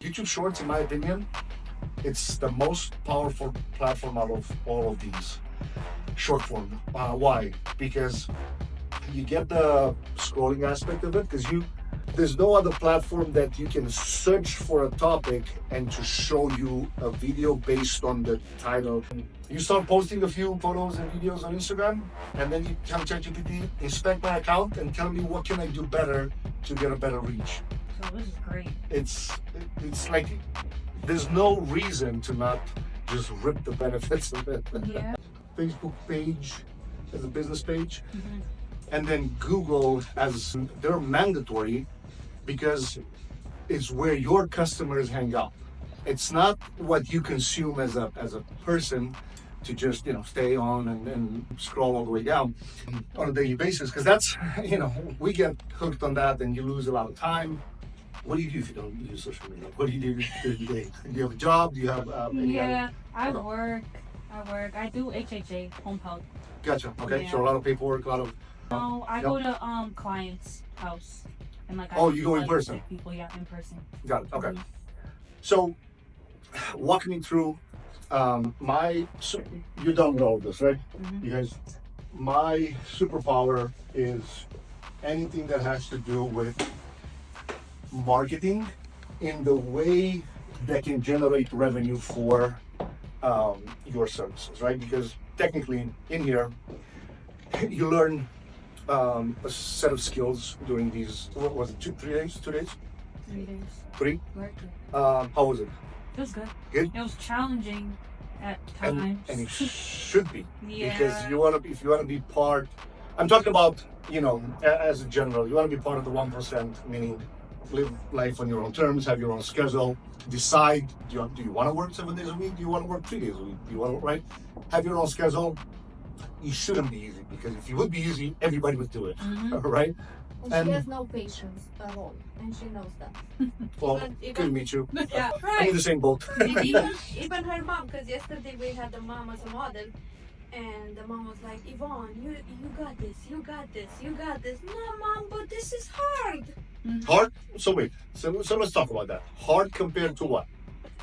YouTube Shorts, in my opinion, it's the most powerful platform out of all of these short form. Why? Because you get the scrolling aspect of it, because there's no other platform that you can search for a topic and to show you a video based on the title. You start posting a few photos and videos on Instagram, and then you tell ChatGPT, inspect my account and tell me what can I do better to get a better reach. So this is great. It's like there's no reason to not just rip the benefits of it. Yeah. Facebook page as a business page, Mm-hmm. and then Google as they're mandatory because it's where your customers hang out. It's not what you consume as a person to just stay on and scroll all the way down on a daily basis, because that's we get hooked on that and you lose a lot of time. What do you do if you don't use social media? What do you do during the day? Do you have a job? Do you have I work. I do HHA, home health. Gotcha. Okay. Yeah. So a lot of paperwork, a lot of. No, I go to clients' house and like. You go in person. People, yeah, in person. Got it. Okay. Mm-hmm. So, walk me through so you're done with all of this, right? Mm-hmm. Because my superpower is anything that has to do with marketing in the way that can generate revenue for your services, right? Because technically in here, you learn a set of skills during these, what was it, 3 days? 2 days? 3 days. 3? Worked. How was it? It was good. Good? It was challenging at times. And it should be. Yeah. Because if you want to be part, I'm talking about, as a general, you want to be part of the 1%, meaning live life on your own terms, have your own schedule, decide, do you want to work 7 days a week? Do you want to work 3 days a week? Do you want to, right? Have your own schedule. It shouldn't be easy, because if it would be easy, everybody would do it, Mm-hmm. right? And she has no patience at all, and she knows that. Well, Even- good to meet you. Yeah, I'm in right. the same boat. Even her mom, because yesterday we had the mom as a model, and the mom was like, Yvonne, you got this, you got this, you got this. No, mom, but this is hard. Hard? So wait, so let's talk about that. Hard compared to what?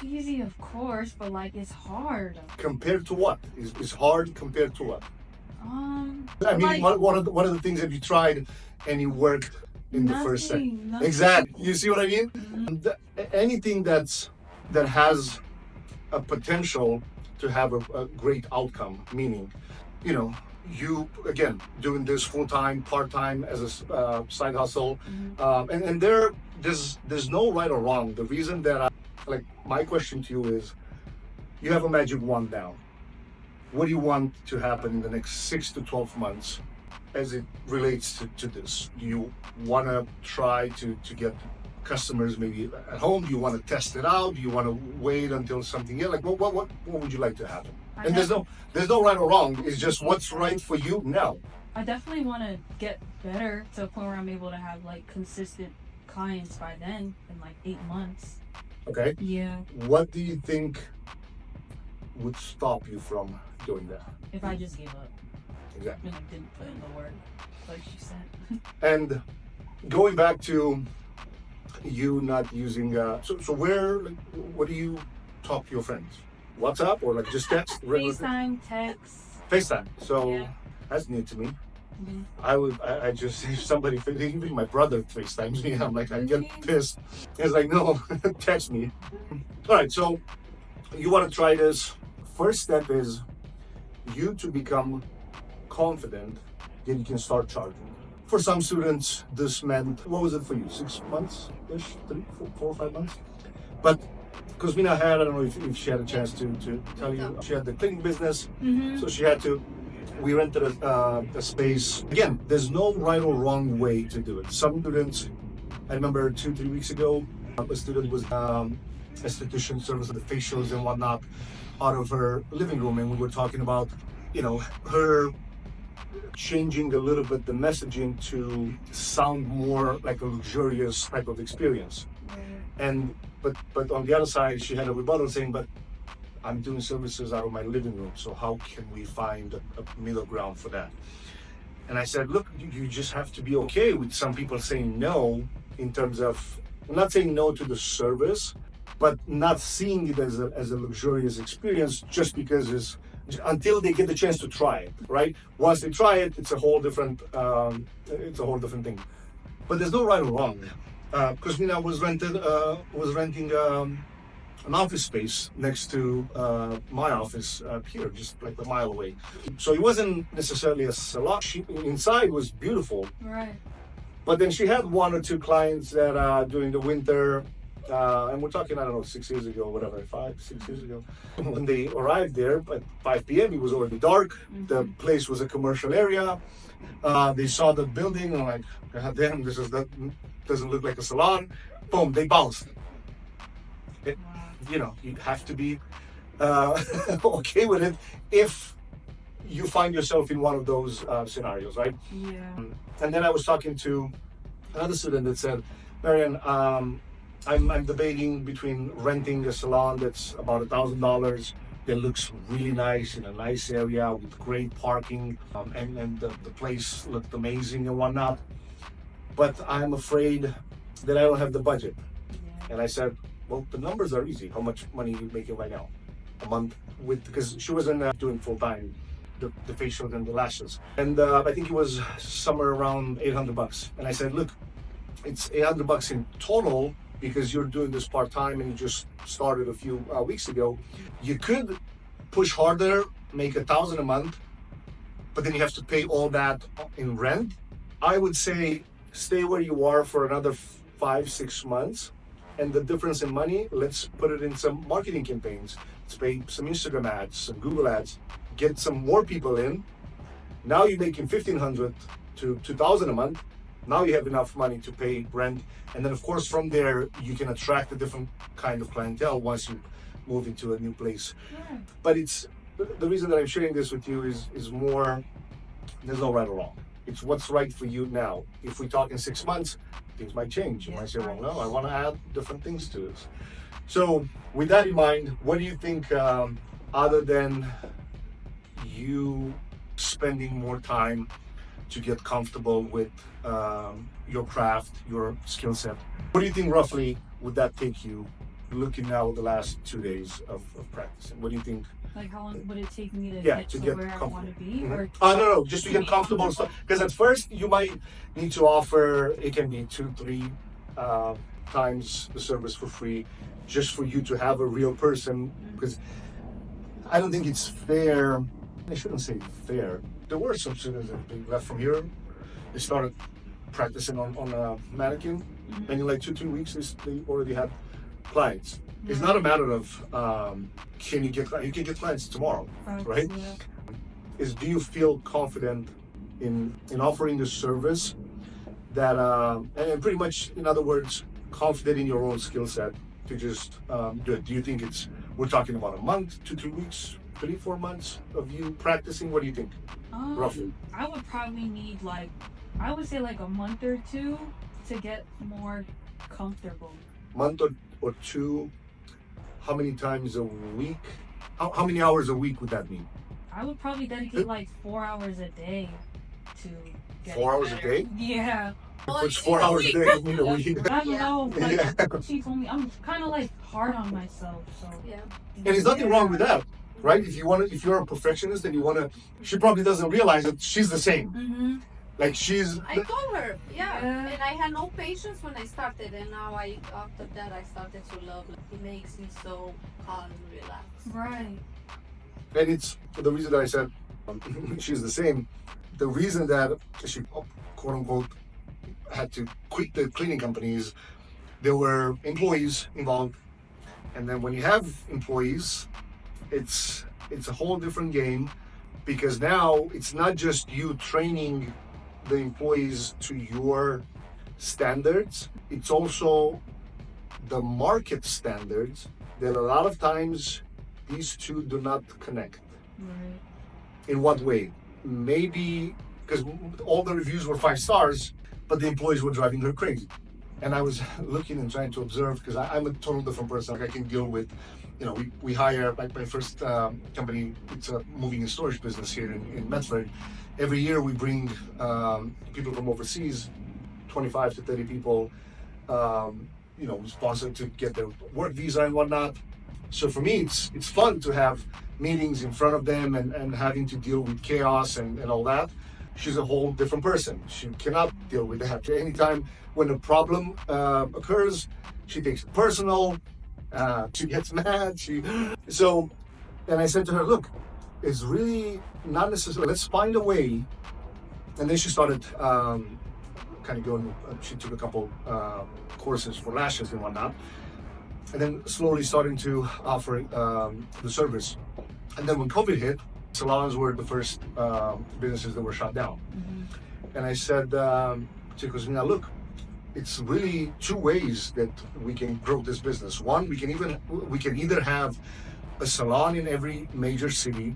Easy, of course, but like it's hard. Compared to what? Is hard compared to what? I mean, like, what are the things that you tried and you worked in the first set? nothing. Exactly. You see what I mean? Mhm. Anything that has a potential to have a great outcome, meaning, you again doing this full time, part time as a side hustle, and there's no right or wrong. The reason that my question to you is, you have a magic wand now. What do you want to happen in the next 6 to 12 months as it relates to this? Do you want to try to get customers maybe at home? Do you want to test it out? Do you want to wait until something else? Like what would you like to happen? And there's no right or wrong. It's just what's right for you now. I definitely want to get better to a point where I'm able to have like consistent clients by then in like 8 months. Okay. Yeah. What do you think would stop you from doing that? If I just gave up Exactly. and like didn't put in the work, like she said. And going back to you not using so what do you talk to your friends? WhatsApp or like just text? FaceTime, text. FaceTime. So Yeah. that's new to me. Mhm. I just, if somebody, even my brother FaceTimes me, I'm like, I get pissed. It's like, no, text me. All right, so you want to try this. First step is you to become confident that you can start charging. For some students, this meant, what was it for you? 6 months-ish? 4 or 5 months? But because Mina had, I don't know if she had a chance to tell you, she had the cleaning business, Mhm. so she had to, we rented a space. Again, there's no right or wrong way to do it. Some students, I remember 2-3 weeks ago, a student was esthetician service, the facials and whatnot, out of her living room, and we were talking about, her changing a little bit the messaging to sound more like a luxurious type of experience. And but on the other side, she had a rebuttal saying, but I'm doing services out of my living room, so how can we find a middle ground for that? And I said, look, you just have to be okay with some people saying no, in terms of, I'm not saying no to the service, but not seeing it as a luxurious experience just because it's until they get the chance to try it, right? Once they try it, it's a whole different thing. But there's no right or wrong, because I was renting an office space next to my office here, just like a mile away. So it wasn't necessarily a salon. Inside was beautiful, Right. but then she had one or two clients that during the winter, and we're talking, I don't know, 6 years ago, whatever, 5-6 years ago, when they arrived there at 5 p.m., it was already dark. Mm-hmm. The place was a commercial area. They saw the building and like, God damn, that doesn't look like a salon. Boom, they bounced. You know, you have to be okay with it if you find yourself in one of those scenarios, right? Yeah. And then I was talking to another student that said, Marian, I'm debating between renting a salon that's about $1,000 that looks really nice in a nice area with great parking, and the place looked amazing and whatnot, but I'm afraid that I don't have the budget. Yeah. And I said, well, the numbers are easy. How much money are you making right now? A month because she wasn't doing full time, the facials and the lashes. And I think it was somewhere around $800. And I said, look, it's $800 in total because you're doing this part time and you just started a few weeks ago. You could push harder, make $1,000 a month, but then you have to pay all that in rent. I would say stay where you are for another 5-6 months. And the difference in money, let's put it in some marketing campaigns. Let's pay some Instagram ads, some Google ads, get some more people in. Now you're making $1,500 to $2,000 a month. Now you have enough money to pay rent. And then of course from there, you can attract a different kind of clientele once you move into a new place. Yeah. But it's the reason that I'm sharing this with you is more, there's no right or wrong. It's what's right for you now. If we talk in 6 months, things might change. You might say, well, no, I want to add different things to this. So with that in mind, what do you think, other than you spending more time to get comfortable with your craft, your skill set, what do you think roughly would that take you, looking now at the last 2 days of practicing? What do you think? Like how long would it take me to Yeah, get to to get where I want to be? Mhm. Or No, just to get comfortable and stuff. Because at first you might need to offer, it can be 2-3 times the service for free, just for you to have a real person. Because I don't think it's fair. I shouldn't say fair. There were some students that they left from here. They started practicing on a mannequin, and in like 2-3 weeks they already had clients. It's not a matter of you can get clients tomorrow, right? Yeah. Do you feel confident in offering the service that and pretty much, in other words, confident in your own skill set to just do it? Do you think we're talking about a month, 2-3 weeks, 3-4 months of you practicing? What do you think, roughly? I would probably need I would say like a month or two to get more comfortable. Month or two. How many times a week? How many hours a week would that mean? I would probably dedicate like 4 hours a day to get 4 hours a day? Yeah. Which 4 hours a day mean a week? I don't know. Like, Yeah. she told me I'm kind of like hard on myself. So Yeah. And there's nothing wrong with that, right? If you're a perfectionist and you wanna, she probably doesn't realize that she's the same. Mm-hmm. Like she's. I told her, yeah. Yeah. And I had no patience when I started, and now after that I started to love it. It makes me so calm and relaxed. Right. And it's the reason that I said she's the same. The reason that she, quote unquote, had to quit the cleaning companies, there were employees involved, and then when you have employees, it's a whole different game, because now it's not just you training the employees to your standards, it's also the market standards that a lot of times these two do not connect. Right. In what way? Maybe because all the reviews were 5 stars, but the employees were driving her crazy. And I was looking and trying to observe, because I'm a total different person. Like I can deal with, we hire, like my first company, it's a moving and storage business here in Medford. Every year we bring people from overseas, 25 to 30 people, sponsor to get their work visa and whatnot. So for me, it's fun to have meetings in front of them and having to deal with chaos and all that. She's a whole different person. She cannot deal with that. Anytime when a problem occurs, she takes it personal. She gets mad. And I said to her, look, it's really not necessary. Let's find a way. And then she started kind of going, she took a couple courses for lashes and whatnot. And then slowly starting to offer the service. And then when COVID hit, salons were the first businesses that were shut down. And I said, she goes, now look, it's really two ways that we can grow this business. One, we can either have a salon in every major city,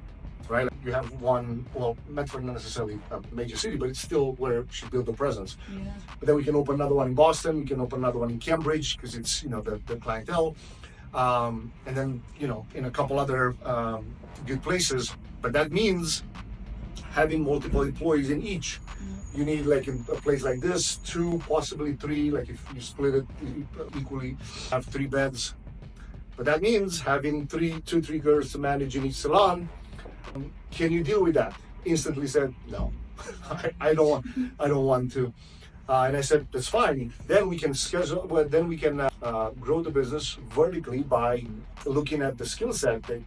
right? You have one, well, Medford not necessarily a major city, but it's still where she built the presence. Yeah. But then we can open another one in Boston, we can open another one in Cambridge, because it's, the clientele. And then, in a couple other good places. But that means having multiple employees in each. You need, like in a place like this, 2, possibly 3, like if you split it equally, have 3 beds. But that means having 2, 3 girls to manage in each salon. Can you deal with that? Instantly said, no, I don't want to. And I said, that's fine. Then we can grow the business vertically by looking at the skill set that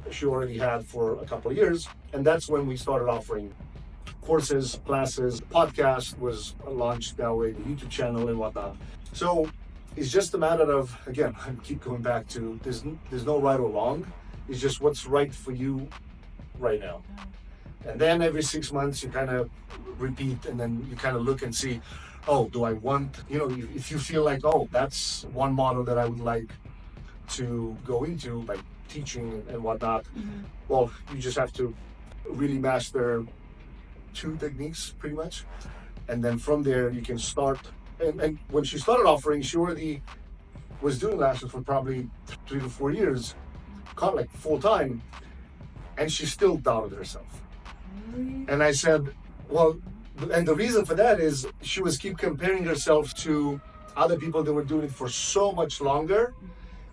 she already had for a couple of years. And that's when we started offering courses, classes. Podcast was launched that way, the YouTube channel and whatnot. So it's just a matter of, again, I keep going back to, there's no right or wrong. It's just what's right for you right now. And then every 6 months you kind of repeat, and then you kind of look and see, oh, do I want, if you feel like, oh, that's one model that I would like to go into, like teaching and whatnot. Well, you just have to really master 2 techniques pretty much. And then from there you can start. And when she started offering, she already was doing lashes for probably 3 to 4 years, caught like full time. And she still doubted herself. And I said, well, and the reason for that is she was keep comparing herself to other people that were doing it for so much longer,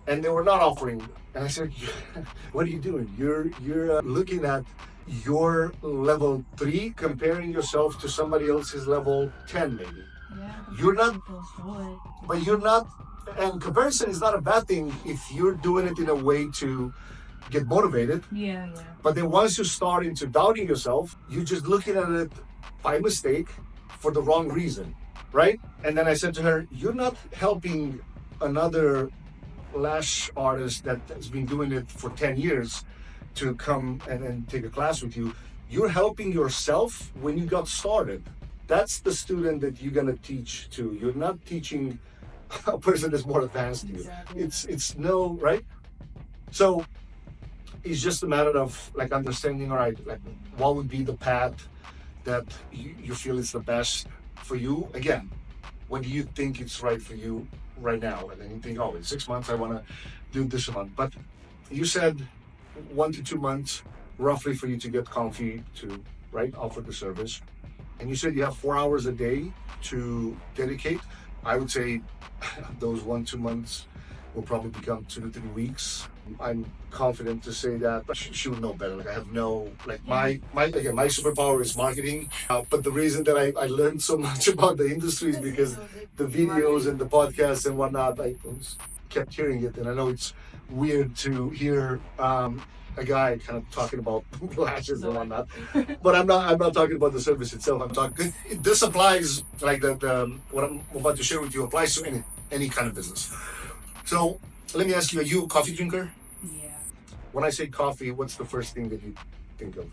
and they were not offering. And I said, what are you doing? You're looking at your level 3, comparing yourself to somebody else's level 10 maybe. Yeah. You're not, but you're not, and comparison is not a bad thing if you're doing it in a way to get motivated. Yeah. But then once you start into doubting yourself, you're just looking at it by mistake for the wrong reason, right? And then I said to her, you're not helping another lash artist that has been doing it for 10 years to come and take a class with you. You're helping yourself when you got started. That's the student that you're gonna teach to. You're not teaching a person that's more advanced than you. Exactly. It's no, right? So it's just a matter of like understanding, all right, like what would be the path that you feel is the best for you. Again, what do you think it's right for you right now? And then you think, oh, in 6 months I want to do this month. But you said 1 to 2 months roughly for you to get comfy to offer the service. And you said you have 4 hours a day to dedicate. I would say those 1-2 months will probably become 2 to 3 weeks. I'm confident to say that, but she would know better. Like I have no, like my superpower is marketing. But the reason that I learned so much about the industry is because the videos and the podcasts and whatnot, I kept hearing it. And I know it's weird to hear a guy kind of talking about lashes and whatnot, but I'm not talking about the service itself. I'm talking, this applies, like what I'm about to share with you applies to any kind of business. So let me ask you, are you a coffee drinker? Yeah. When I say coffee, what's the first thing that you think of?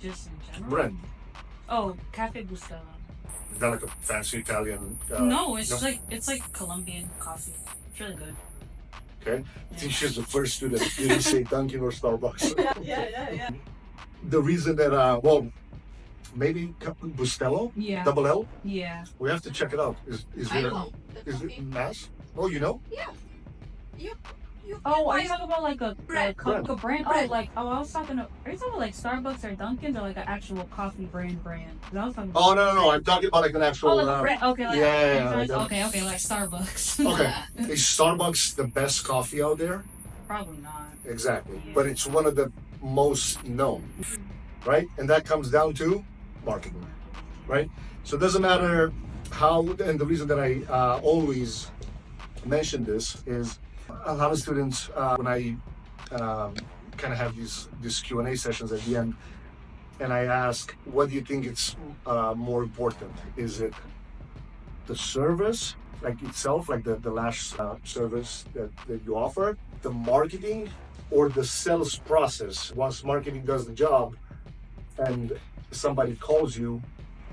Just in general. Brand. Oh, Cafe Bustelo. Is that like a fancy Italian? No, it's like Colombian coffee. It's really good. Okay. I think she's the first student that didn't say Dunkin' or Starbucks. Yeah. The reason that, maybe Bustelo? Yeah. Double L? Yeah. We have to check it out. Is I there? know the Is coffee. it mass? Oh, you know? Yeah. Yep. You Oh, are buy you talking about like a bread. brand? A brand? Bread. Oh, like I was talking. Are you talking about like Starbucks or Dunkin' or like an actual coffee brand? 'Cause I was talking. Oh no, I'm talking about like an actual. Oh, like a brand. Okay, like like okay, like Starbucks. okay. Is Starbucks the best coffee out there? Probably not. Exactly, Yeah. but it's one of the most known, right? And that comes down to marketing, right? So it doesn't matter how. And the reason that I always mention this is a lot of students when I kind of have these Q&A sessions at the end, and I ask, what do you think it's more important? Is it the service like itself, like the lash service that you offer, the marketing, or the sales process? Once marketing does the job and somebody calls you,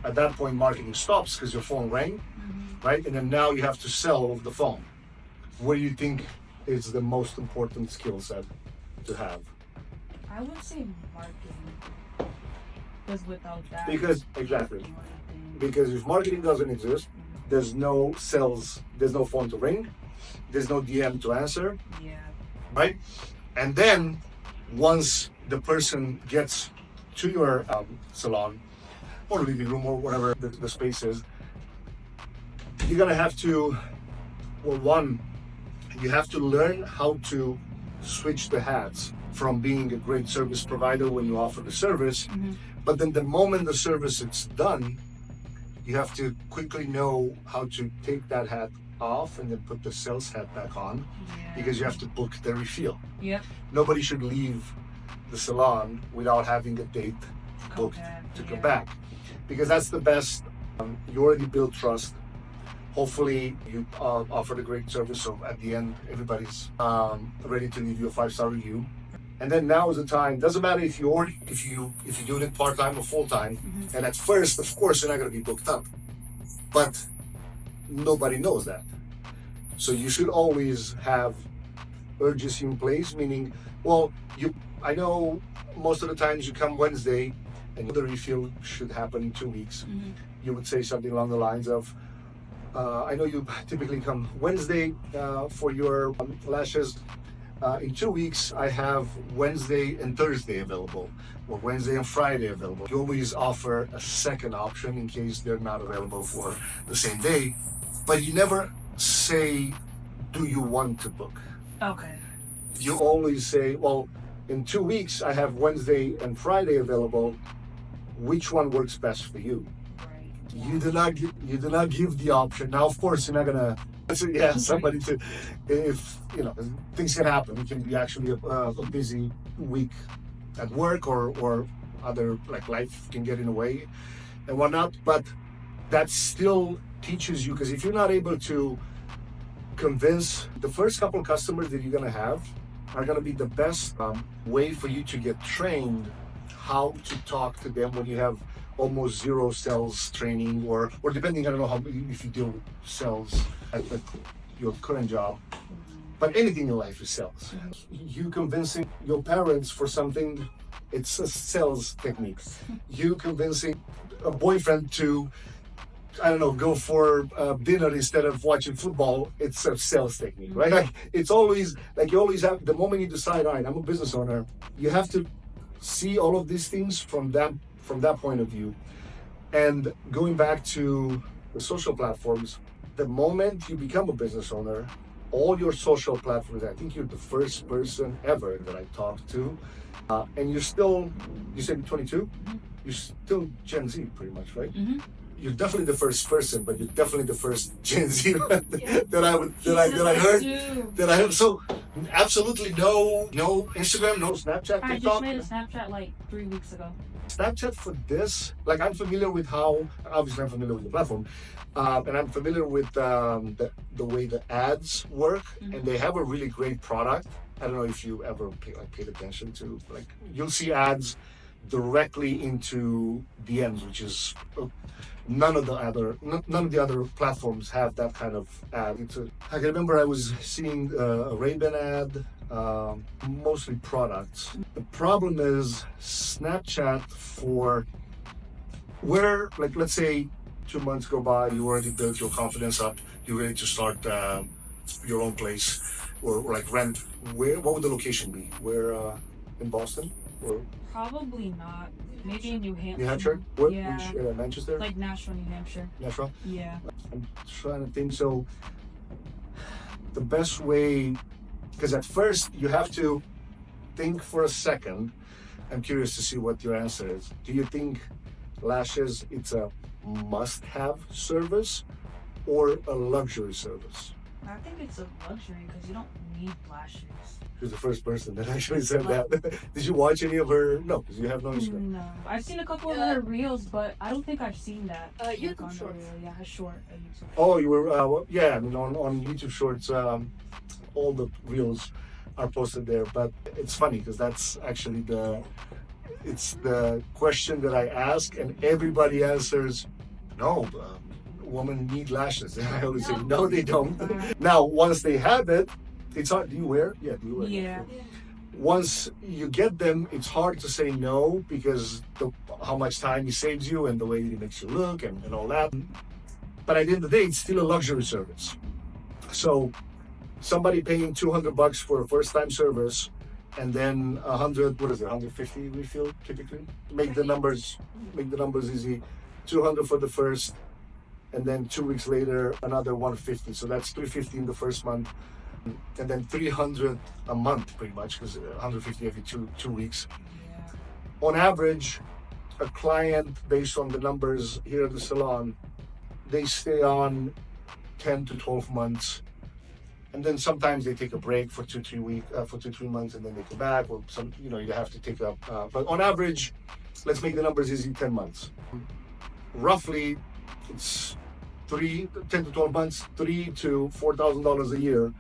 at that point marketing stops because your phone rang, right? And then now you have to sell over the phone. What do you think is the most important skill set to have? I would say marketing. Because without that. Because exactly. Because if marketing doesn't exist, there's no sales, there's no phone to ring, there's no DM to answer. Yeah. Right? And then once the person gets to your salon or living room or whatever the space is, you're gonna have to, well, one, you have to learn how to switch the hats from being a great service provider when you offer the service, but then the moment the service is done, you have to quickly know how to take that hat off and then put the sales hat back on, because you have to book the refill. Yep. Nobody should leave the salon without having a date booked to come back, because that's the best. You already build trust. Hopefully you offered a great service, so at the end everybody's ready to leave you a 5-star review. And then now is the time. Doesn't matter if you're doing it part-time or full-time. And at first, of course, you're not going to be booked up, but nobody knows that. So you should always have urgency in place, meaning, well, I know most of the times you come Wednesday and the refill should happen in 2 weeks. You would say something along the lines of, I know you typically come Wednesday for your lashes. In 2 weeks, I have Wednesday and Thursday available, or Wednesday and Friday available. You always offer a second option in case they're not available for the same day, but you never say, do you want to book? Okay. You always say, well, in 2 weeks, I have Wednesday and Friday available. Which one works best for you? Right. You do not give the option. Now, of course, you're not gonna. Somebody to, if things can happen. It can be actually a busy week at work, or other, like, life can get in the way and whatnot. But that still teaches you, because if you're not able to convince the first couple of customers that you're gonna have, are gonna be the best way for you to get trained how to talk to them when you have almost zero sales training, or depending, I don't know how, if you deal with sales at your current job, but anything in life is sales. You convincing your parents for something, it's a sales technique. You convincing a boyfriend to, I don't know, go for dinner instead of watching football, it's a sales technique, right? Like, it's always, like, you always have, the moment you decide, all right, I'm a business owner, you have to see all of these things from that point of view. And going back to the social platforms, the moment you become a business owner, all your social platforms, I think you're the first person ever that I talked to, and you said you're 22? You're still Gen Z pretty much, right? You're definitely the first person, but you're definitely the first Gen Z that I heard. So absolutely no Instagram, no Snapchat, TikTok. I just made a Snapchat like 3 weeks ago. Snapchat for this, like, I'm familiar with how, obviously I'm familiar with the platform, and I'm familiar with the way the ads work, and they have a really great product. I don't know if you ever paid attention to, like, you'll see ads directly into DMs, which is none of the other platforms have that kind of ad. I can remember I was seeing a Ray-Ban ad, mostly products. The problem is Snapchat, for where, like, let's say 2 months go by, you already built your confidence up, you're ready to start your own place, or like rent, what would the location be? Where in Boston or Probably not. Maybe in New Hampshire. New Hampshire? What, Yeah. which Manchester? Like Nashville, New Hampshire. Nashville? Yeah. I'm trying to think. So the best way, because at first you have to think for a second. I'm curious to see what your answer is. Do you think lashes it's a must-have service or a luxury service? I think it's a luxury because you don't need lashes. Who's the first person that actually said that? Did you watch any of her? No, because you have no Instagram. No. I've seen a couple of her reels, but I don't think I've seen that. YouTube on the Shorts. reel. Yeah, a short. A YouTube. Oh, you were, yeah, I mean, on YouTube Shorts, all the reels are posted there. But it's funny because that's actually it's the question that I ask, and everybody answers, no, women need lashes. And I always say, no, they don't. Now, once they have it, it's hard. Do you wear? Yeah, do you wear? Yeah. Once you get them, it's hard to say no because how much time it saves you and the way it makes you look and all that. But at the end of the day, it's still a luxury service. So somebody paying $200 for a first-time service and then 150 refill typically. Make the numbers easy. 200 for the first, and then 2 weeks later another 150. So that's 350 in the first month. And then 300 a month pretty much because 150 every two weeks. Yeah. On average, a client based on the numbers here at the salon, they stay on 10 to 12 months. And then sometimes they take a break for 2-3 months and then they come back, or some, you have to take up, but on average, let's make the numbers easy, 10 months. Roughly, it's 10 to 12 months, $3,000 to $4,000 a year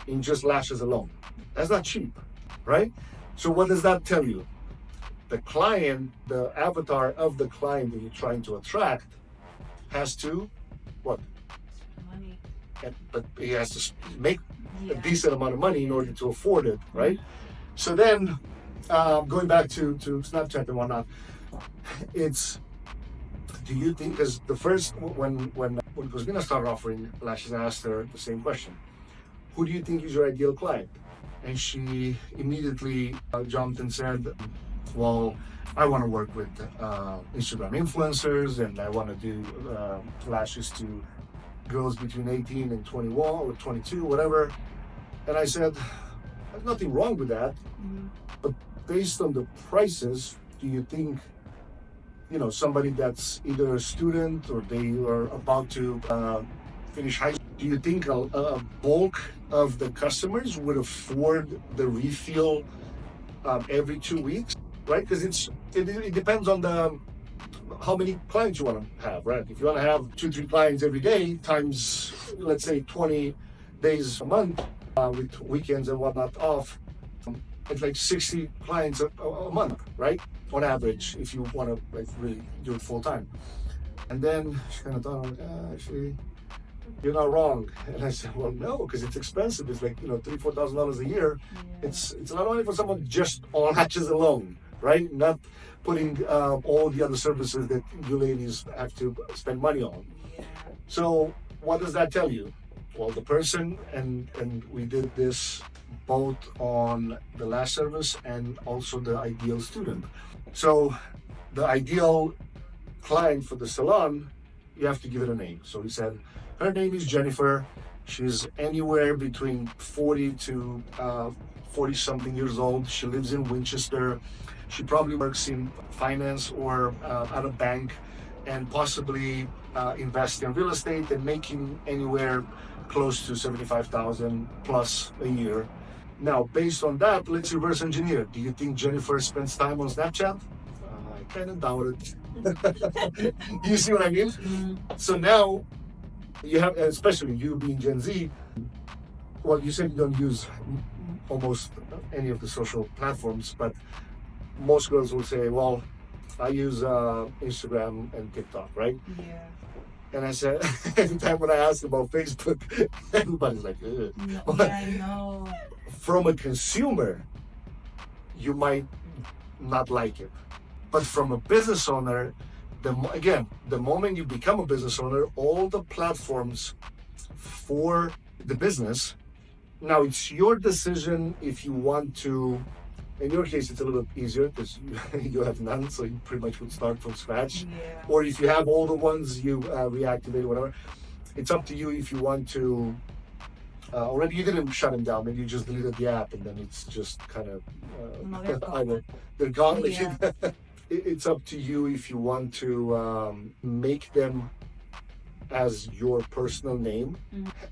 in just lashes alone. That's not cheap, right? So what does that tell you? The client, the avatar of the client that you're trying to attract has to, what? Money. But he has to make a Yeah. decent amount of money in order to afford it, right? So then, going back to Snapchat and whatnot, do you think, because the first, when Cosmina started offering lashes, I asked her the same question. Who do you think is your ideal client? And she immediately jumped and said, well, I want to work with Instagram influencers, and I want to do lashes to girls between 18 and 21 or 22, whatever. And I said, there's nothing wrong with that. Mm-hmm. But based on the prices, do you think, somebody that's either a student or they are about to finish high school, do you think a bulk of the customers would afford the refill every 2 weeks, right? Because it depends on how many clients you want to have, right? If you want to have 2-3 clients every day times, let's say 20 days a month with weekends and whatnot off, it's like 60 clients a month, right? On average, if you want to really do it full time. And then she kind of thought, actually, you're not wrong. And I said, well, no, because it's expensive. It's like, $3,000-$4,000 a year. Yeah. It's not only for someone just on lashes alone, right? Not putting all the other services that you ladies have to spend money on. Yeah. So what does that tell you? Well, the person, and we did this both on the lash service and also the ideal student. So the ideal client for the salon, you have to give it a name. So he said, her name is Jennifer. She's anywhere between 40 to 40 something years old. She lives in Winchester. She probably works in finance or at a bank, and possibly invest in real estate and making anywhere close to $75,000 plus a year. Now, based on that, let's reverse engineer. Do you think Jennifer spends time on Snapchat? I kind of doubt it. You see what I mean? Mm-hmm. So now you have, especially you being Gen Z, well, you said you don't use almost any of the social platforms, but most girls will say, well, I use Instagram and TikTok, right? Yeah. And I said, every time when I ask about Facebook, everybody's like, ugh. Yeah, I know. From a consumer, you might not like it. But from a business owner, the moment you become a business owner, all the platforms for the business Now it's your decision if you want to. In your case, it's a little bit easier because you have none, so you pretty much would start from scratch. Yeah. Or if you have all the ones, you reactivate whatever. It's up to you if you want to. Or maybe you didn't shut them down. Maybe you just deleted the app, and then it's just kind of No, they're gone. either they're gone. Yeah. It's up to you if you want to make them as your personal name,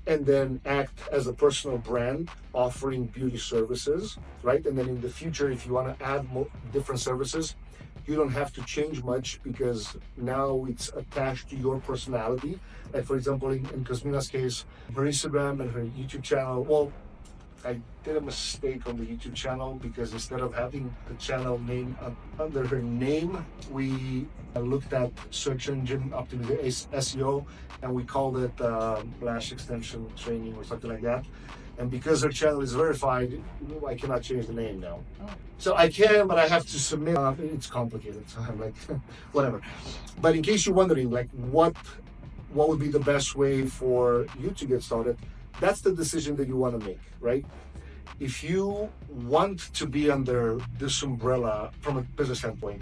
and then act as a personal brand offering beauty services, right? And then in the future, if you want to add more different services, you don't have to change much because now it's attached to your personality. Like for example, in Cosmina's case, her Instagram and her YouTube channel, well, I did a mistake on the YouTube channel because instead of having the channel name under her name, we looked at search engine optimization, SEO, and we called it lash extension training or something like that. And because her channel is verified, I cannot change the name now. Oh. So I can, but I have to submit. It's complicated, so I'm like, whatever. But in case you're wondering, like, what would be the best way for you to get started? That's the decision that you want to make, right? If you want to be under this umbrella from a business standpoint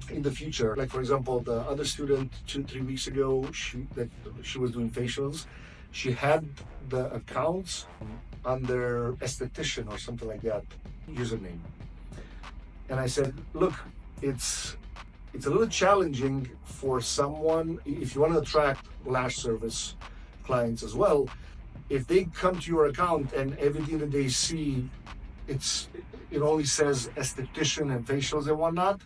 in the future, like for example, the other student 2-3 weeks ago, she was doing facials. She had the accounts under esthetician or something like that username. And I said, look, it's a little challenging for someone, if you want to attract lash service clients as well, if they come to your account and everything that they see, it only says esthetician and facials and whatnot,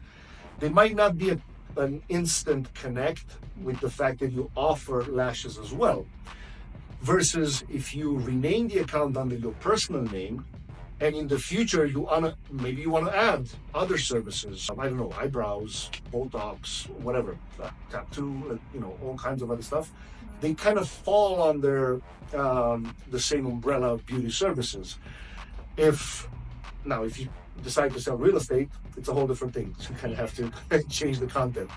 they might not be an instant connect with the fact that you offer lashes as well. Versus if you rename the account under your personal name, and in the future maybe you want to add other services. I don't know, eyebrows, Botox, whatever, tattoo, all kinds of other stuff. They kind of fall under the same umbrella of beauty services. If you decide to sell real estate, it's a whole different thing. So you kind of have to change the content.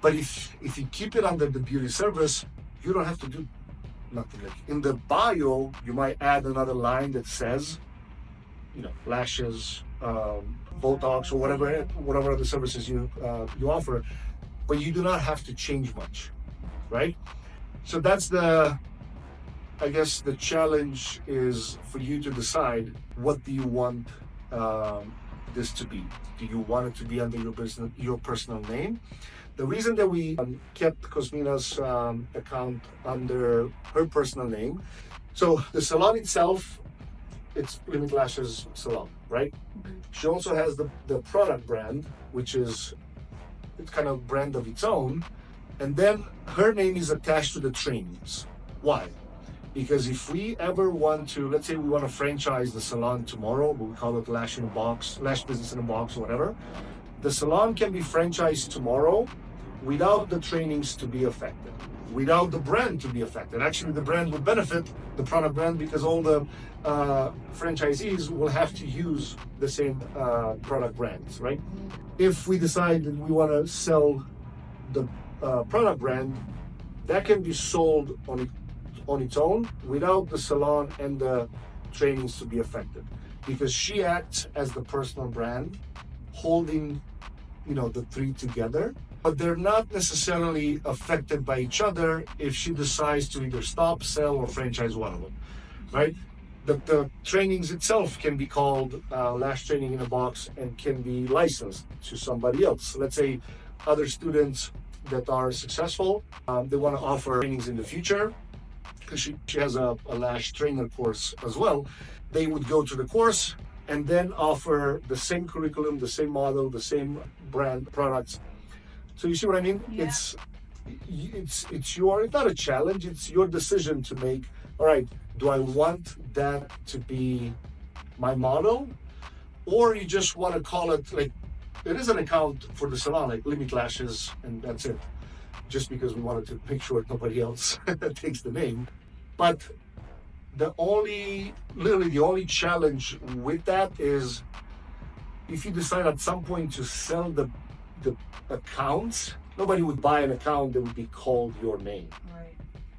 But if you keep it under the beauty service, you don't have to do nothing. Like in the bio, you might add another line that says, lashes, Botox, or whatever other services you offer, but you do not have to change much, right? So that's I guess the challenge is for you to decide, what do you want this to be? Do you want it to be under your personal name? The reason that we kept Cosmina's account under her personal name, so the salon itself, it's Limit Lashes Salon, right? She also has the product brand, which is it's kind of brand of its own. And then her name is attached to the trainings. Why? Because if we ever want to, let's say we want to franchise the salon tomorrow, but we call it Lash in a Box, Lash Business in a Box, or whatever, the salon can be franchised tomorrow without the trainings to be affected, without the brand to be affected. Actually, the brand would benefit, the product brand, because all the franchisees will have to use the same product brands, right? If we decide that we want to sell the product brand, that can be sold on its own without the salon and the trainings to be affected, because she acts as the personal brand, holding the three together, but they're not necessarily affected by each other if she decides to either stop, sell, or franchise one of them, right? The trainings itself can be called Lash Training in a Box and can be licensed to somebody else. Let's say other students that are successful, they want to offer trainings in the future, because she has a lash trainer course as well. They would go to the course and then offer the same curriculum, the same model, the same brand products. So you see what I mean? Yeah. It's not a challenge, it's your decision to make. All right, do I want that to be my model? Or you just want to call it, like, it is an account for the salon, like Limit Lashes, and that's it. Just because we wanted to make sure nobody else takes the name. But literally the only challenge with that is if you decide at some point to sell the accounts, nobody would buy an account that would be called your name. Right.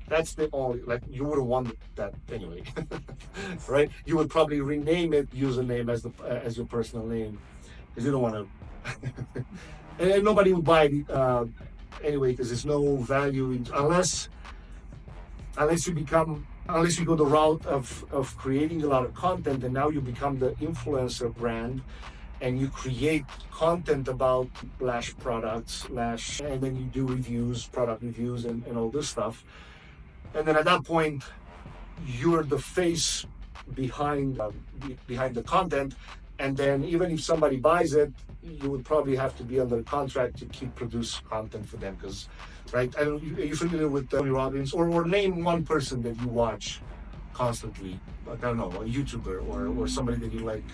That's the only, like, you wouldn't want that anyway, right? You would probably rename it username as your personal name, because you don't want to. And nobody would buy it anyway, because there's no value unless you go the route of creating a lot of content, and now you become the influencer brand, and you create content about Lash products, and then you do reviews, product reviews, and all this stuff. And then at that point, you're the face behind the content. And then even if somebody buys it, you would probably have to be under contract to produce content for them. Because, right? I don't. Are you familiar with Tony Robbins, or name one person that you watch constantly? Like, I don't know, a YouTuber or somebody that you like,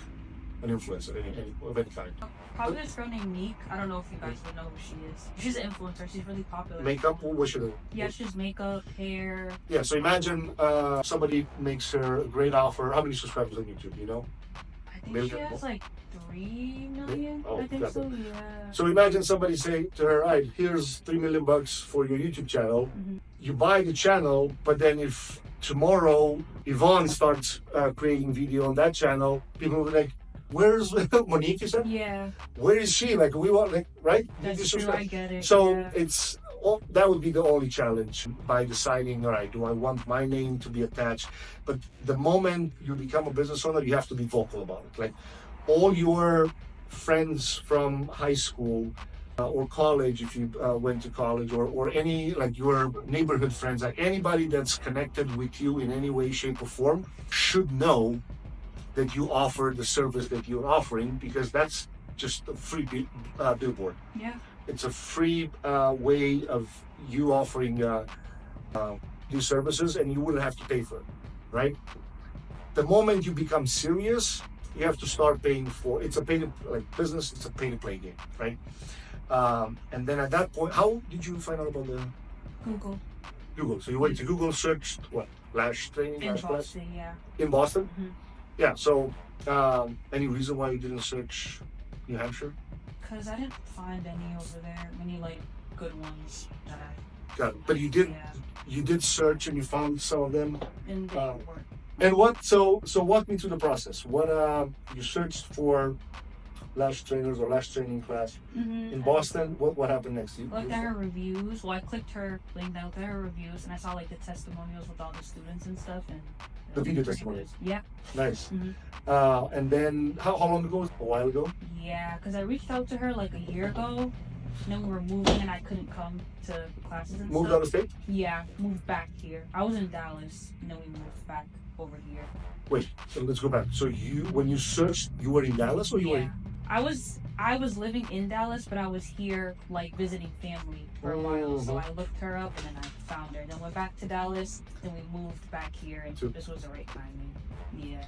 an influencer of any kind. Probably this girl named Meek. I don't know if you guys would know who she is. She's an influencer. She's really popular. Makeup? What should it? Yeah, she's makeup, hair. Yeah. So imagine somebody makes her a great offer. How many subscribers on YouTube? You know? I think she has like 3 million. Oh, I think so. Yeah. So imagine somebody say to her, "All right, here's $3 million for your YouTube channel." Mm-hmm. You buy the channel, but then if tomorrow Yvonne starts creating video on that channel, people will be like, "Where's Monique?" You said, Yeah. "Where is she?" Like, we want, like, right? That's true. I get it. So yeah. that would be the only challenge, by deciding, all right, do I want my name to be attached? But the moment you become a business owner, you have to be vocal about it. Like, all your friends from high school or college, if you went to college, or any, like, your neighborhood friends, like anybody that's connected with you in any way, shape, or form, should know that you offer the service that you're offering, because that's just a free billboard. Yeah. It's a free way of you offering these services, and you wouldn't have to pay for it, right? The moment you become serious, you have to start paying for. It's a business. It's a pay to play game, right? And then at that point, how did you find out about the Google. Google? So you went to Google, searched what, lash training, In lash class Boston, yeah. in Boston. Mm-hmm. Yeah. So any reason why you didn't search New Hampshire? Because I didn't find any over there, many like good ones that I. Got it. But you did. Yeah. You did search and you found some of them. And they weren't. And what? So walk me through the process. What you searched for lash trainers or lash training class in Boston. What happened next? You looked at her reviews. Well, I clicked her link, I looked at her reviews, and I saw like the testimonials with all the students and stuff, and the video testimonials. Yeah. Nice. Mm-hmm. And then how long ago? A while ago. Yeah, because I reached out to her like a year ago. And then we were moving, and I couldn't come to classes and Moved stuff. out of state? Yeah, moved back here. I was in Dallas, and then we moved back over here. Wait, so let's go back. So when you searched, you were in Dallas, or you were? Yeah, I was living in Dallas, but I was here like visiting family for a while. So I looked her up, and then I found her. Then went back to Dallas. Then we moved back here, and this was the right timing. Yeah.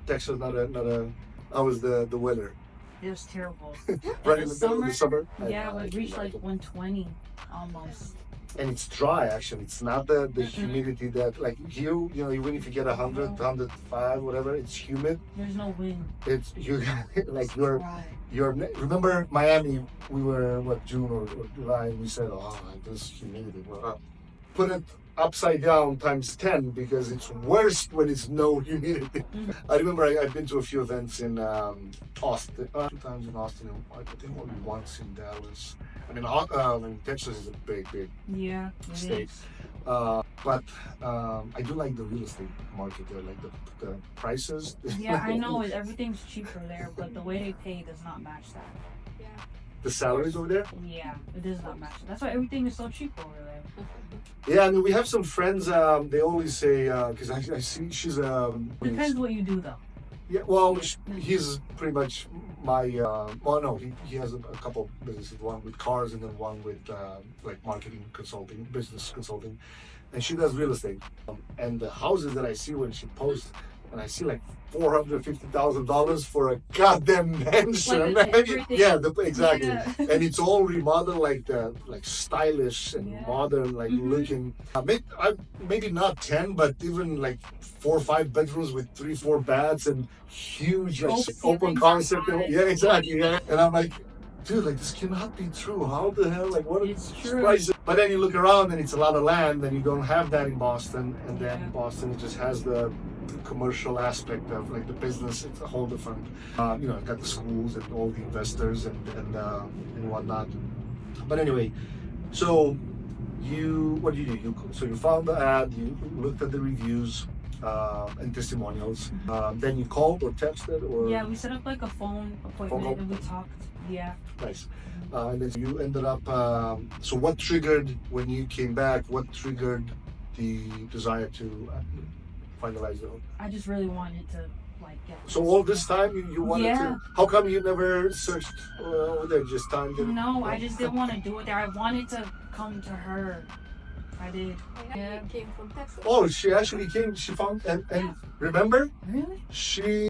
Texas, not a. How was the weather? It was terrible. Right in the middle of the summer. Yeah, we reached like 120 almost. And it's dry, actually. It's not the humidity that, like, you know, even if you get 100, 105, whatever, it's humid. There's no wind. It's like It's you're dry. remember Miami? We were June or July, and we said, oh, this humidity. Well, put it upside down times 10, because it's worse when it's no humidity. I remember I've been to a few events in Austin, 2 times in Austin, and I think only once in Dallas. I mean, Texas is a big Yeah, state. But I do like the real estate market there, like the prices. Yeah, I know everything's cheaper there, but the way they pay does not match that. Yeah. The salaries over there? Yeah, it does not match. That's why everything is so cheap over there. Yeah, I mean, we have some friends, they always say, because I see she's Depends what you do though. Yeah, well, he's pretty much my, well, no, he has a couple businesses, one with cars and then one with like marketing consulting, business consulting, and she does real estate. And the houses that I see when she posts, and I see like $450,000 for a goddamn mansion. Like yeah, exactly. Yeah. And it's all remodeled like stylish and modern, like looking. Maybe not 10, but even like 4 or 5 bedrooms with 3, 4 baths and huge, like, open concept. Yeah, exactly. Yeah. And I'm like, dude, like this cannot be true. How the hell? Like what? It's true. Prices? But then you look around and it's a lot of land, and you don't have that in Boston. And then Yeah. Boston just has the commercial aspect of like the business. It's a whole different. You know, got the schools and all the investors and whatnot. But anyway, so what did you do? So you found the ad, you looked at the reviews and testimonials. Then you called or texted or Yeah, we set up like a phone appointment call? and we talked. Yeah. nice. And then you ended up. So what triggered when you came back? What triggered the desire to finalize the home? I just really wanted to like get. So all this time you wanted Yeah. to. How come you never searched over there? Just time didn't. No, I just didn't want to do it there. I wanted to come to her. I did. I Yeah. came from Texas. Oh, she actually came. She found and remember. Really?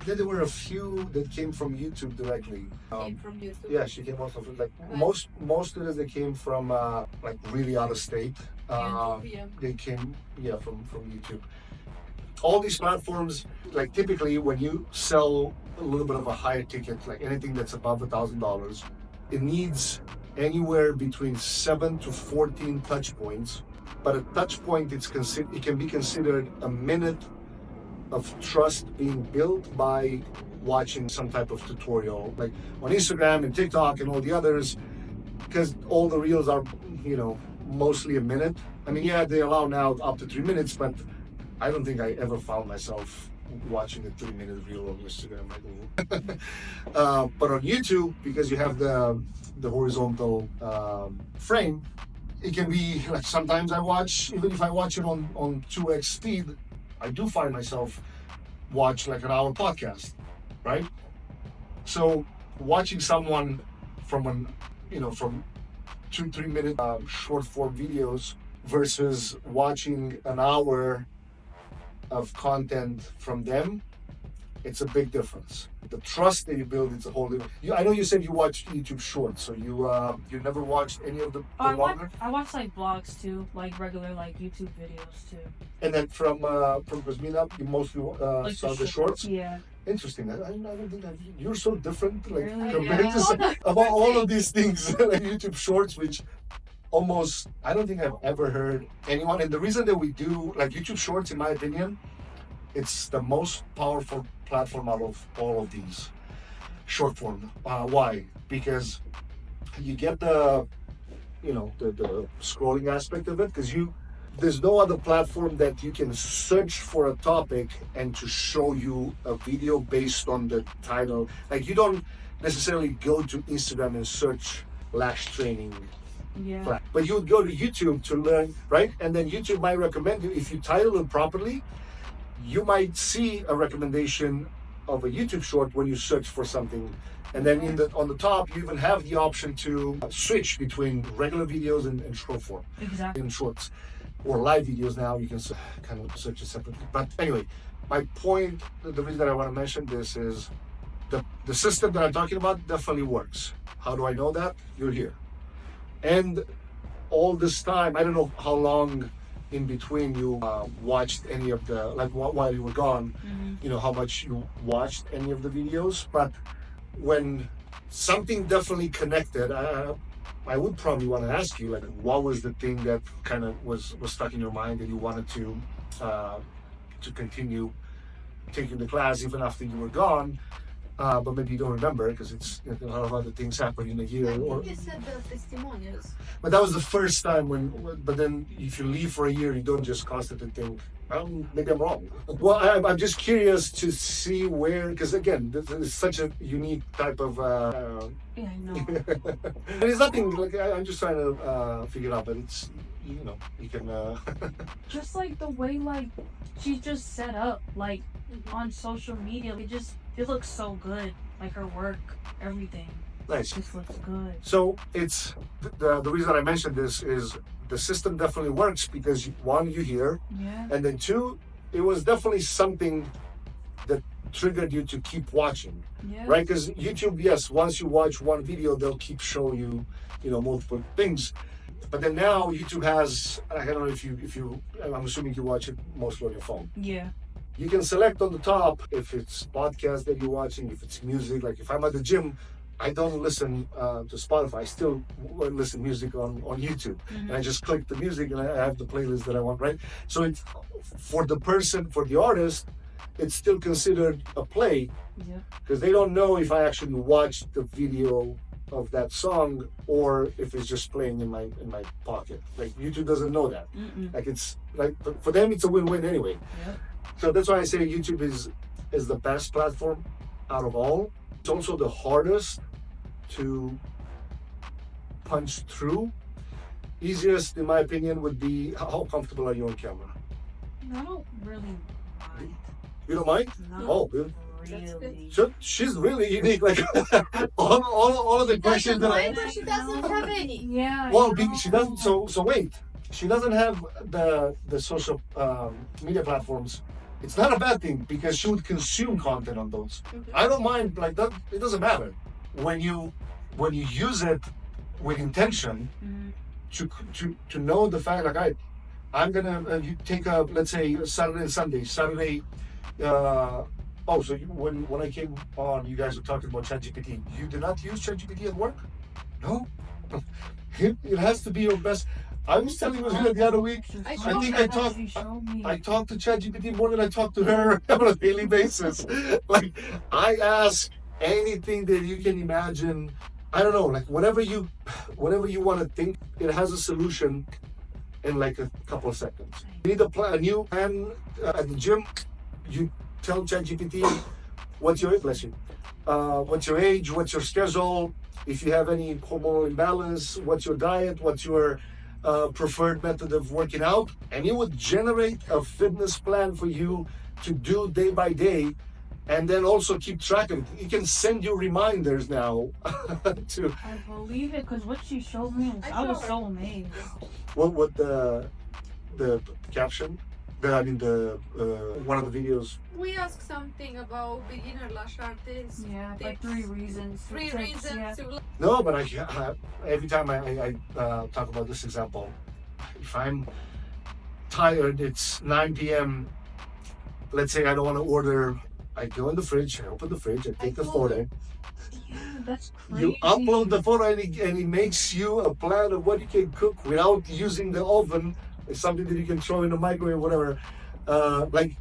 There were a few that came from YouTube directly. Came from YouTube. Yeah, she came also from like Right. most students that came from like really out of state. YouTube, yeah. They came from YouTube. All these platforms, like typically when you sell a little bit of a higher ticket, like anything that's above $1,000, it needs anywhere between 7 to 14 touch points. But a touch point, it can be considered a minute of trust being built by watching some type of tutorial, like on Instagram and TikTok and all the others, because all the reels are, mostly a minute. I mean, yeah, they allow now up to 3 minutes, but I don't think I ever found myself watching a 3-minute reel on Instagram. But on YouTube, because you have the horizontal frame, it can be like sometimes I watch, even if I watch it on 2x speed, I do find myself watch like an hour podcast, right? So watching someone from 2-3 minute short form videos versus watching an hour of content from them, it's a big difference. The trust that you build, it's a whole different. I know you said you watched YouTube Shorts, so you never watched any of the longer. I watch like vlogs too, like regular like YouTube videos too. And then from Cosmina, you mostly Like saw the shorts. Yeah. Interesting. I don't think you're so different, like Really? compared Yeah. to about all of these things, like YouTube Shorts, which almost I don't think I've ever heard anyone. And the reason that we do like YouTube Shorts, in my opinion, it's the most powerful platform out of all of these short form. Why? Because you get the scrolling aspect of it, because there's no other platform that you can search for a topic and to show you a video based on the title. Like you don't necessarily go to Instagram and search lash training, Yeah. but you would go to YouTube to learn, right? And then YouTube might recommend you, if you title it properly, you might see a recommendation of a YouTube short when you search for something. And then on the top, you even have the option to switch between regular videos and short form. Exactly. In shorts or live videos now, you can kind of search it separately. But anyway, my point, the reason that I want to mention this is the system that I'm talking about definitely works. How do I know that? You're here. And all this time, I don't know how long in between you watched any of the, like while you were gone, how much you watched any of the videos, but when something definitely connected, I would probably want to ask you, like, what was the thing that kind of was stuck in your mind that you wanted to continue taking the class even after you were gone, but maybe you don't remember because it's a lot of other things happen in a year. I think you said the testimonials. But that was the first time but then if you leave for a year, you don't just constantly think, maybe I'm wrong. Well, I'm just curious to see where, because again, this is such a unique type of. Yeah, I know. And it's nothing, like, I'm just trying to figure it out, but it's, you can. Just like the way like she's just set up like on social media, it looks so good. Like her work, everything. Nice. Just looks good. So it's the reason I mentioned this is the system definitely works because one, you're here, Yeah. and then two, it was definitely something that triggered you to keep watching, Yeah. right? Because YouTube, yes, once you watch one video, they'll keep showing you, multiple things. But then now YouTube has, I don't know if you, I'm assuming you watch it mostly on your phone. Yeah. You can select on the top if it's podcast that you're watching, if it's music. Like if I'm at the gym, I don't listen to Spotify. I still listen music on YouTube, and I just click the music, and I have the playlist that I want. Right. So it's for the person, for the artist, it's still considered a play because they don't know if I actually watched the video of that song or if it's just playing in my pocket. Like YouTube doesn't know that. Like it's like for them it's a win-win anyway. So that's why I say YouTube is the best platform out of all. It's also the hardest to punch through. Easiest, in my opinion, would be how comfortable are you on camera? I don't really mind. You don't mind? No. Oh, good. Really. So she's really unique. Like all of the questions that I. But she doesn't have any. Yeah. Well, she doesn't. So wait. She doesn't have the social media platforms. It's not a bad thing because she would consume content on those. I don't mind like that. It doesn't matter when you use it with intention to know the fact like I'm gonna you take a let's say Saturday and Sunday. Saturday. So when I came on, you guys were talking about ChatGPT. You did not use ChatGPT at work? No. It has to be your best. I was telling you the other week. I think I talked to ChatGPT more than I talk to her on a daily basis. Like I ask anything that you can imagine. I don't know, like whatever you want to think, it has a solution in like a couple of seconds. You need a new plan at the gym. You tell ChatGPT what's your age, what's your schedule, if you have any hormonal imbalance, what's your diet, what's your preferred method of working out, and it would generate a fitness plan for you to do day by day, and then also keep track of it. It can send you reminders now. I believe it because what she showed me, I was so amazed. What the caption? One of the videos. We asked something about beginner lash artists. Yeah, like 3 reasons. 3 reasons to. No, but every time I talk about this example, if I'm tired, it's 9 p.m. Let's say I don't want to order. I go in the fridge, I open the fridge, I take a photo. Yeah, that's crazy. You upload the photo and it makes you a plan of what you can cook without using the oven. It's something that you can throw in the microwave, whatever. Like,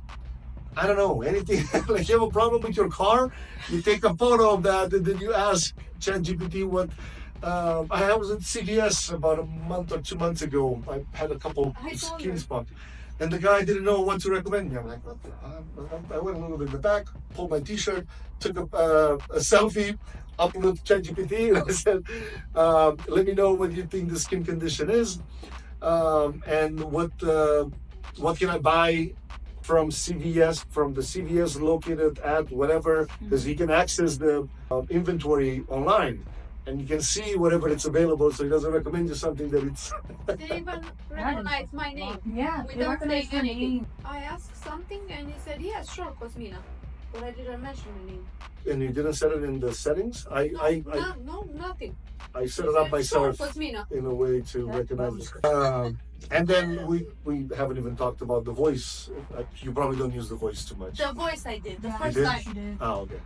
I don't know, anything. Like you have a problem with your car, you take a photo of that and then you ask ChatGPT what. I was at CVS about a month or 2 months ago. I had a couple skin spots. And the guy didn't know what to recommend me. I'm like, what the? I went a little bit in the back, pulled my t-shirt, took a selfie, uploaded to ChatGPT, and I said, let me know what you think the skin condition is. And what can I buy from CVS, from the CVS located at whatever, because he can access the inventory online. And you can see whatever it's available, so he doesn't recommend you something that it's. They even recognize my name. Yeah, without saying anything. I asked something and he said, yeah, sure, Cosmina. But I didn't mention the name. And you didn't set it in the settings? No, nothing. I set it up myself sure, Cosmina. in a way to recognize it. And then we haven't even talked about the voice. You probably don't use the voice too much. The voice I did, the Yeah, first did? time. Oh, okay.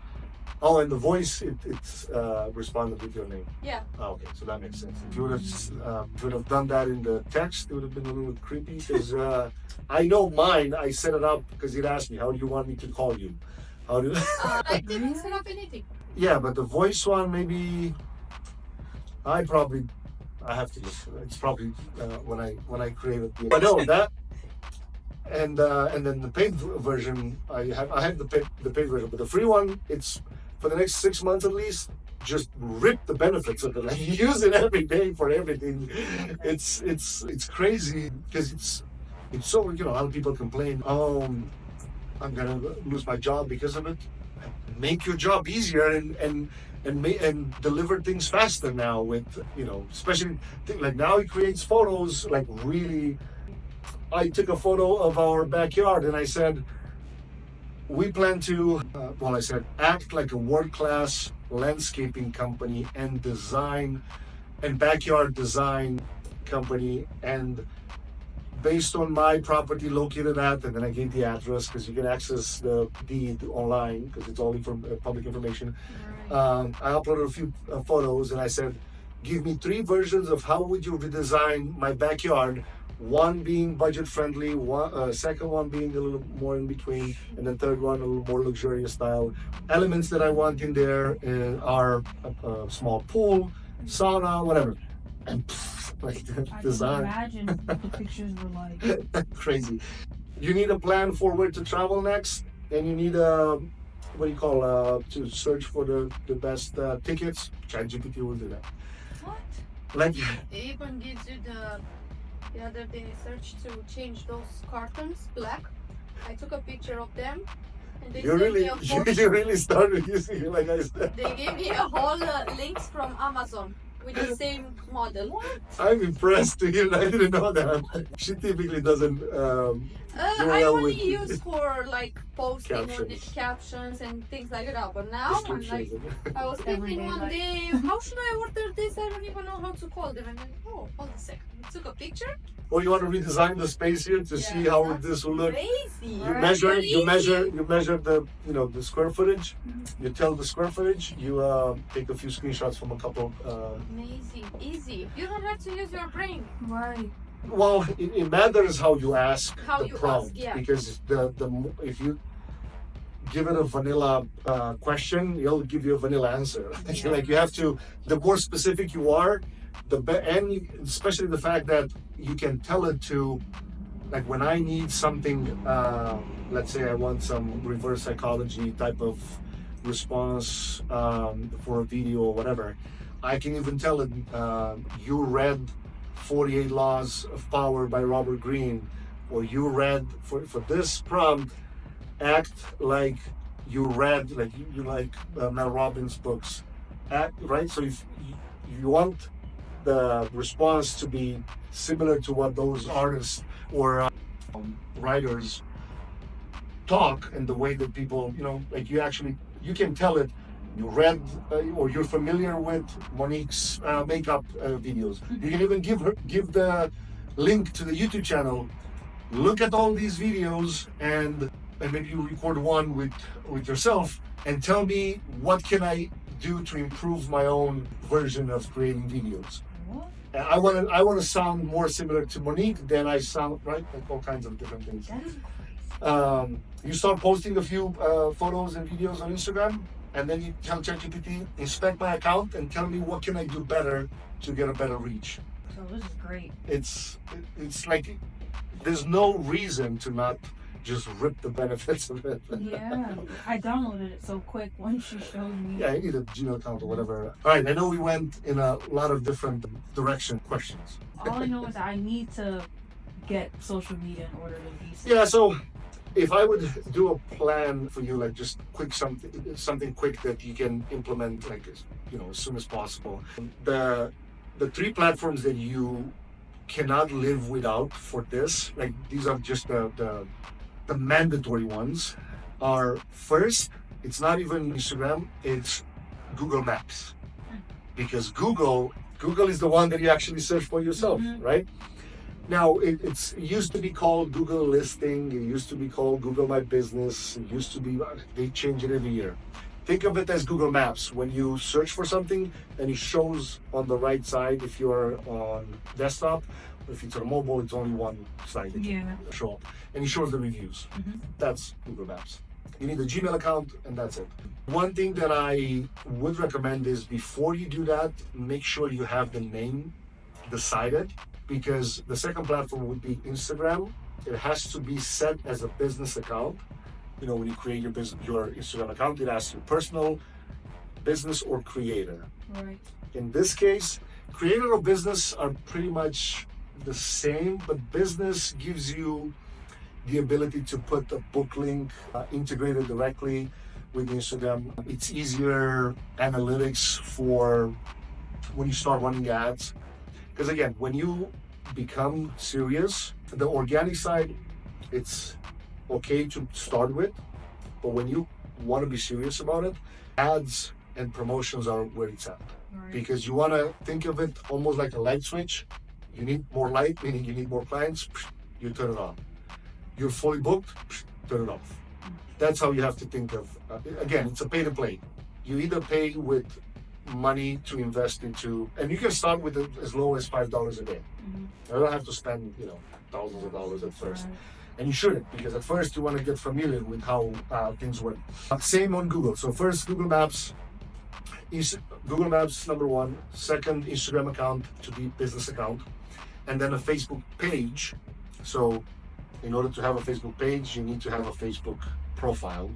Oh, and the voice, it's responded with your name. Yeah. Oh, okay, so that makes sense. If you would have done that in the text, it would have been a little creepy because I know mine. I set it up because it asked me, "How do you want me to call you?" How do? I didn't set up anything. Yeah, but the voice one, maybe. I have to listen. It's probably when I created the. But no, that. And then the paid version, I have the paid version, but the free one, it's for the next 6 months at least. Just rip the benefits of it, like use it every day for everything. It's crazy because it's so a lot of people complain, oh, I'm gonna lose my job because of it. Make your job easier and deliver things faster now with especially like now it creates photos like really. I took a photo of our backyard and I said, we plan to, I said, act like a world-class landscaping company and design and backyard design company and based on my property located at, and then I gave the address because you can access the deed online because it's all public information. I uploaded a few photos and I said, give me 3 versions of how would you redesign my backyard. One being budget friendly, second one being a little more in between, and then third one a little more luxurious style. Elements that I want in there are a small pool, sauna, whatever. And like the design. I can imagine what the pictures were like. Crazy. You need a plan for where to travel next, and you need a what do you call to search for the best tickets. ChatGPT will do that. What? Like It even gives you the other day I searched to change those cartons black. I took a picture of them and they you really started using it like I said. They gave me a whole links from Amazon with the same model. I'm impressed to hear that. I didn't know that. She typically doesn't do I well only with use for like posting on the Captions. captions and things like that. But now I'm like, descriptions. I was thinking Everyday one life. day, how should I order this? I don't even know how to call them. And then, oh, hold a second. I took a picture. Or you want to redesign the space here to see how that's this will look. Crazy. You measure the the square footage. You tell the square footage. You take a few screenshots from a couple. Amazing, easy. You don't have to use your brain. Right. Well, it matters how you ask How the you prompt ask, yeah. because if you give it a vanilla question, it'll give you a vanilla answer. Like you have to. The more specific you are, and especially the fact that you can tell it to, like when I need something, let's say I want some reverse psychology type of response for a video or whatever, I can even tell it, you read 48 Laws of Power by Robert Greene, or you read for this prompt, act like you read, like you like Mel Robbins books, act right. So if you want the response to be similar to what those artists or writers talk and the way that people, like you can tell it you read or you're familiar with Monique's makeup videos. You can even give the link to the YouTube channel. Look at all these videos and maybe you record one with yourself and tell me what can I do to improve my own version of creating videos. What? I want to sound more similar to Monique than I sound, right? Like all kinds of different things. That is crazy. You start posting a few photos and videos on Instagram, and then you tell ChatGPT, inspect my account and tell me what can I do better to get a better reach. So this is great. It's like there's no reason to not just rip the benefits of it. Yeah. I downloaded it so quick once you showed me. Yeah, you need a Gmail account or whatever. All right, I know we went in a lot of different questions. All I know is I need to get social media in order to be Yeah, so if I would do a plan for you, like just something quick that you can implement, like as soon as possible. The 3 platforms that you cannot live without for this, like these are just the mandatory ones, are first, it's not even Instagram, it's Google Maps, because Google is the one that you actually search for yourself, right? Now, it used to be called Google Listing, it used to be called Google My Business, it used to be, they change it every year. Think of it as Google Maps. When you search for something and it shows on the right side if you're on desktop, if it's on mobile, it's only one side that can show up. And it shows the reviews. That's Google Maps. You need a Gmail account and that's it. One thing that I would recommend is before you do that, make sure you have the name decided, because the second platform would be Instagram. It has to be set as a business account. When you create your Instagram account, it asks you personal, business, or creator. Right. In this case, creator or business are pretty much the same, but business gives you the ability to put a book link integrated directly with Instagram. It's easier analytics for when you start running ads. Because again, when you become serious, the organic side, it's okay to start with, but when you want to be serious about it, ads and promotions are where it's at. Right. Because you want to think of it almost like a light switch. You need more light, meaning you need more clients. you turn it on. You're fully booked, turn it off. That's how you have to think of, again, it's a pay to play. You either pay with money to invest into, and you can start with as low as $5 a day. You don't have to spend, thousands of dollars at first. And you shouldn't, because at first you want to get familiar with how things work. Same on Google. So first, Google Maps, number one. Second, Instagram account to be business account. And then a Facebook page. So in order to have a Facebook page, you need to have a Facebook profile,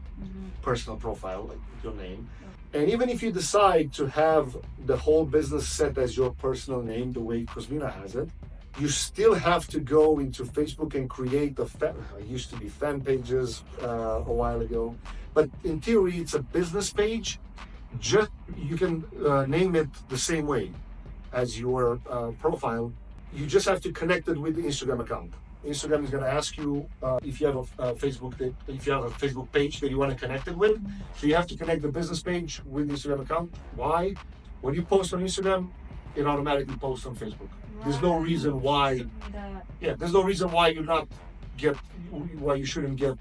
personal profile, like your name. And even if you decide to have the whole business set as your personal name, the way Kuzmina has it, you still have to go into Facebook and create used to be fan pages a while ago. But in theory, it's a business page. Just you can name it the same way as your profile. You just have to connect it with the Instagram account. Instagram is going to ask you if you have a Facebook page that you want to connect it with. So you have to connect the business page with the Instagram account. Why? When you post on Instagram, it automatically posts on Facebook. There's no reason why. There's no reason why you shouldn't get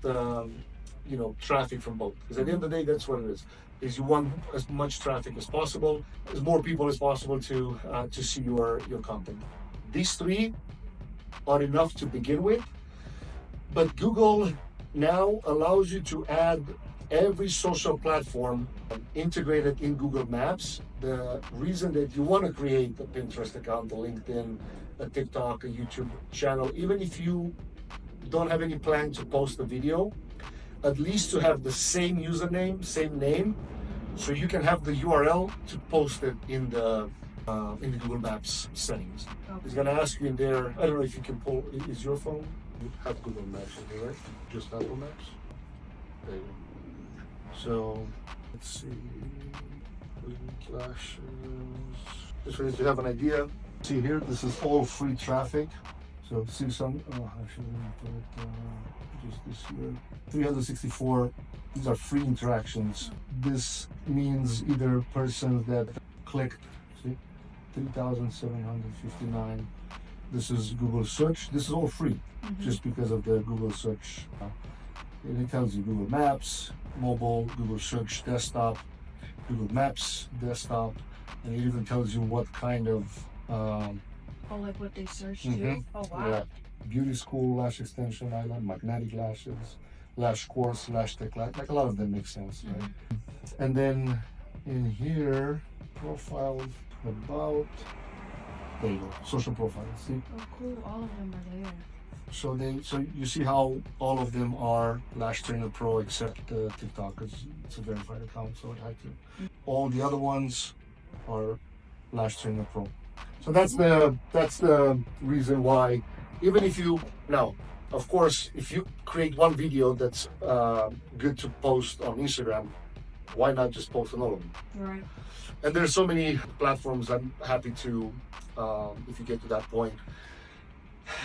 traffic from both. Because at the end of the day, that's what it is. Is you want as much traffic as possible, as more people as possible to see your content. These three are enough to begin with, but Google now allows you to add every social platform integrated in Google Maps. The reason that you want to create a Pinterest account, a LinkedIn, a TikTok, a YouTube channel, even if you don't have any plan to post a video, at least to have the same username, same name, so you can have the URL to post it in the Google Maps settings. Okay. It's gonna ask you in there. I don't know if you can pull. Is your phone? You have Google Maps in here, right? Just Apple Maps. There you go. So let's see. Flashes. Just for you to have an idea. See here, this is all free traffic. So see some. Actually, let me put it just this here. 364. These are free interactions. This means either persons that clicked. See, 3,759. This is Google search. This is all free, just because of the Google search. And it tells you Google Maps, mobile, Google search desktop, Google Maps desktop, and it even tells you what kind of like what they searched too. Oh wow. Yeah. Beauty school, lash extension island, magnetic lashes, lash course, lash tech, like a lot of them make sense, right? And then in here, profiles, about, there you go, social profiles, see? Oh cool, all of them are there. So you see how all of them are Lash Trainer Pro except TikTok, because it's a verified account, so it had to. All the other ones are Lash Trainer Pro. So that's the reason why, even if you, now, of course, if you create one video that's good to post on Instagram, why not just post on all of them? Right. And there's so many platforms. I'm happy to, if you get to that point,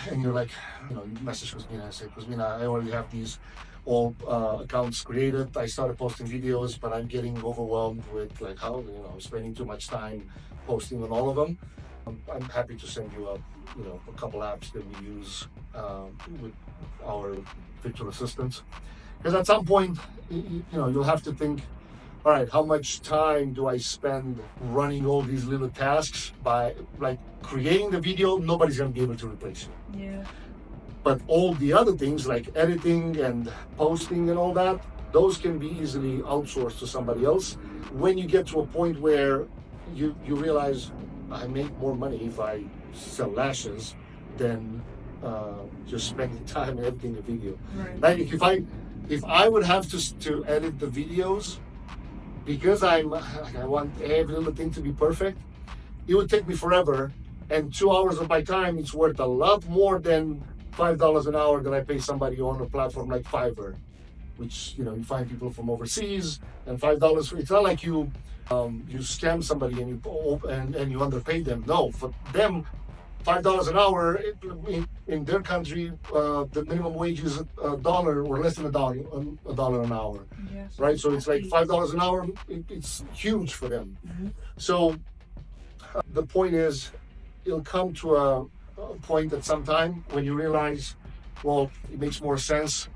and you're like, you message Kuzmina and say, Kuzmina, I already have these all accounts created. I started posting videos, but I'm getting overwhelmed with like how, I'm spending too much time posting on all of them. I'm happy to send you a couple apps that we use with our virtual assistants. Because at some point, you'll have to think, all right, how much time do I spend running all these little tasks? By like creating the video, nobody's gonna be able to replace it. Yeah. But all the other things like editing and posting and all that, those can be easily outsourced to somebody else. When you get to a point where you realize I make more money if I sell lashes than just spending time editing a video. Right. Like if I would have to edit the videos, because I want every little thing to be perfect, it would take me forever, and 2 hours of my time, it's worth a lot more than $5 an hour that I pay somebody on a platform like Fiverr, which you find people from overseas, and $5. It's not like you scam somebody and you underpay them. No, for them, $5 an hour in their country, the minimum wage is $1 or less than $1 an hour, Yes. right? So it's like $5 an hour. It's huge for them. So the point is, it'll come to a point at some time when you realize well, it makes more sense.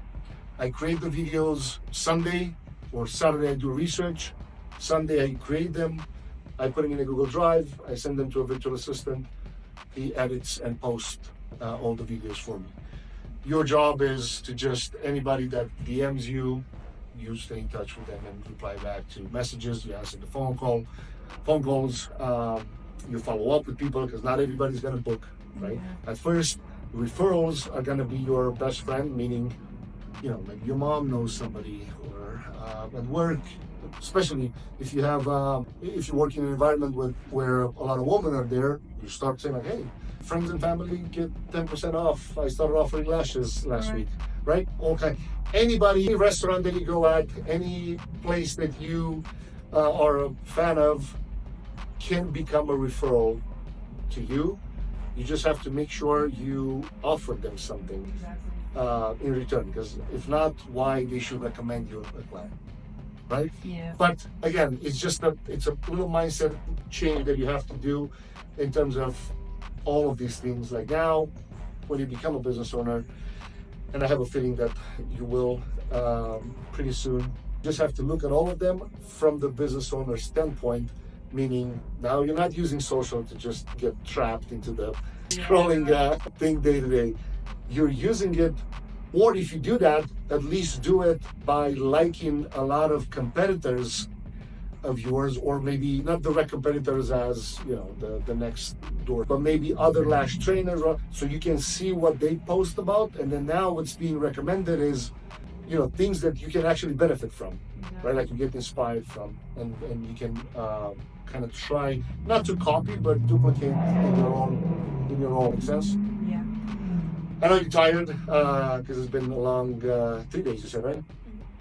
I create the videos Sunday or Saturday. I do research. Sunday I create them. I put them in a Google Drive. I send them to a virtual assistant. He edits and posts all the videos for me. Your job is to just anybody that DMs you, you stay in touch with them and reply back to messages. You answer the phone calls. You follow up with people because not everybody's gonna book, right? At first, referrals are gonna be your best friend, meaning, you know, maybe your mom knows somebody, or at work, especially if you have, if you work in an environment where a lot of women are there, you start saying like, hey, friends and family get 10% off. I started offering lashes last week, right? Okay. Anybody, any restaurant that you go at, any place that you are a fan of can become a referral to you. You just have to make sure you offer them something in return, because if not, why they should recommend you a client, right? Yeah. But again, it's just it's a little mindset change that you have to do in terms of all of these things. Like now, when you become a business owner, and I have a feeling that you will pretty soon, just have to look at all of them from the business owner standpoint, meaning now you're not using social to just get trapped into the scrolling thing day to day. You're using it, or if you do that, at least do it by liking a lot of competitors of yours, or maybe not direct competitors as, you know, the next door, but maybe other lash trainers, so you can see what they post about, and then now what's being recommended is, you know, things that you can actually benefit from, right? Like you get inspired from, and you can kind of try not to copy, but duplicate in your own. Make sense? Yeah. I know you're tired because it's been a long 3 days, you said, right?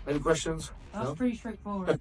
Any questions? That was pretty straightforward.